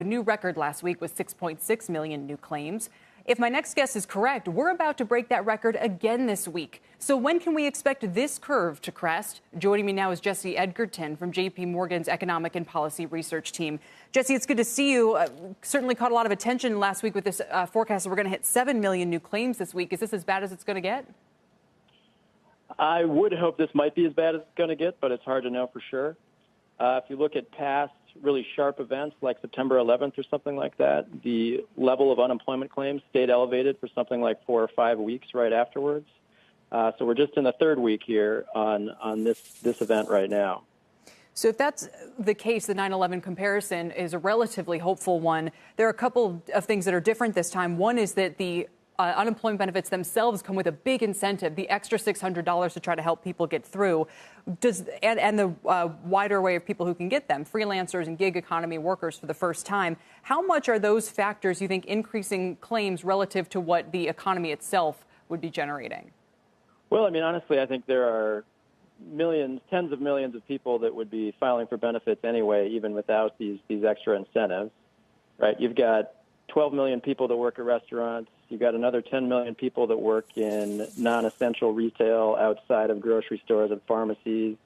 A new record last week was 6.6 million new claims. If my next guess is correct, we're about to break that record again this week. So when can we expect this curve to crest? Joining me now is Jesse Edgerton from J.P. Morgan's Economic and Policy Research Team. Jesse, it's good to see you. Certainly caught a lot of attention last week with this forecast that we're going to hit 7 million new claims this week. Is this as bad as it's going to get? I would hope this might be as bad as it's going to get, but it's hard to know for sure. If you look at past really sharp events like September 11th or something like that, the level of unemployment claims stayed elevated for something like 4 or 5 weeks right afterwards. So we're just in the third week here on this event right now. So if that's the case, the 9/11 comparison is a relatively hopeful one. There are a couple of things that are different this time. One is that the unemployment benefits themselves come with a big incentive, the extra $600 to try to help people get through, and the wider array of people who can get them, freelancers and gig economy workers for the first time. How much are those factors, you think, increasing claims relative to what the economy itself would be generating? Well, I mean, honestly, I think there are millions, tens of millions of people that would be filing for benefits anyway, even without these extra incentives, right? You've got 12 million people that work at restaurants. You've got another 10 million people that work in non-essential retail outside of grocery stores and pharmacies.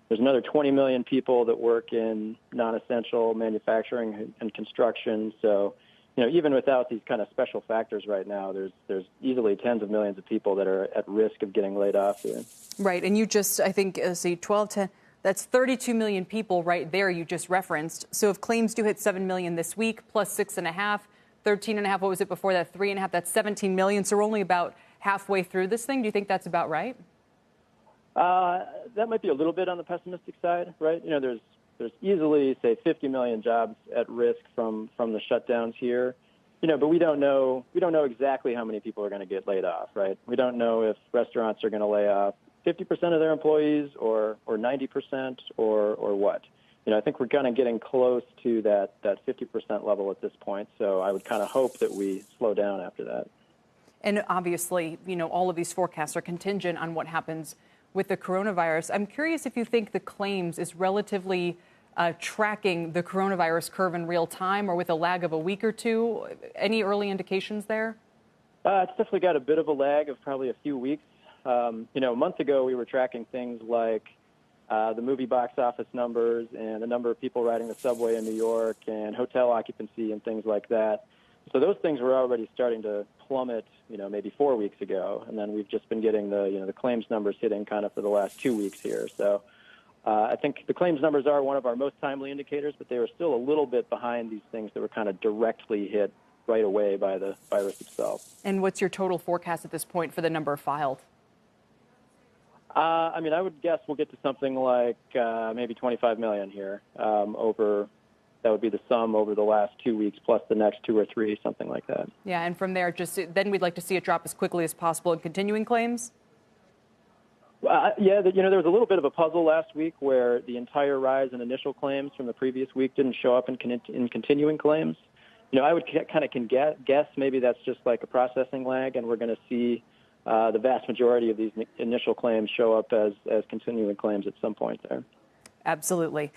There's another 20 million people that work in non-essential manufacturing and construction. So, even without these kind of special factors right now, there's easily tens of millions of people that are at risk of getting laid off here. Right. And you just, I think, 12 to... That's 32 million people right there you just referenced. So if claims do hit 7 million this week, plus 6.5, 13.5, what was it before that? 3.5, that's 17 million. So we're only about halfway through this thing. Do you think that's about right? That might be a little bit on the pessimistic side, right? There's easily, say, 50 million jobs at risk from the shutdowns here. But we don't know exactly how many people are going to get laid off, right? We don't know if restaurants are going to lay off 50% of their employees or 90% or what. I think we're kind of getting close to that 50% level at this point. So I would kind of hope that we slow down after that. And obviously, all of these forecasts are contingent on what happens with the coronavirus. I'm curious if you think the claims is relatively tracking the coronavirus curve in real time or with a lag of a week or two. Any early indications there? It's definitely got a bit of a lag of probably a few weeks. A month ago, we were tracking things like the movie box office numbers and the number of people riding the subway in New York and hotel occupancy and things like that. So those things were already starting to plummet, maybe 4 weeks ago. And then we've just been getting the claims numbers hitting kind of for the last 2 weeks here. So I think the claims numbers are one of our most timely indicators, but they were still a little bit behind these things that were kind of directly hit right away by the virus itself. And what's your total forecast at this point for the number filed? I would guess we'll get to something like maybe 25 million here that would be the sum over the last 2 weeks plus the next 2 or 3, something like that. Yeah, and from there, then we'd like to see it drop as quickly as possible in continuing claims? There was a little bit of a puzzle last week where the entire rise in initial claims from the previous week didn't show up in continuing claims. I would kind of guess maybe that's just like a processing lag, and we're going to see the vast majority of these initial claims show up as continuing claims at some point there. Absolutely.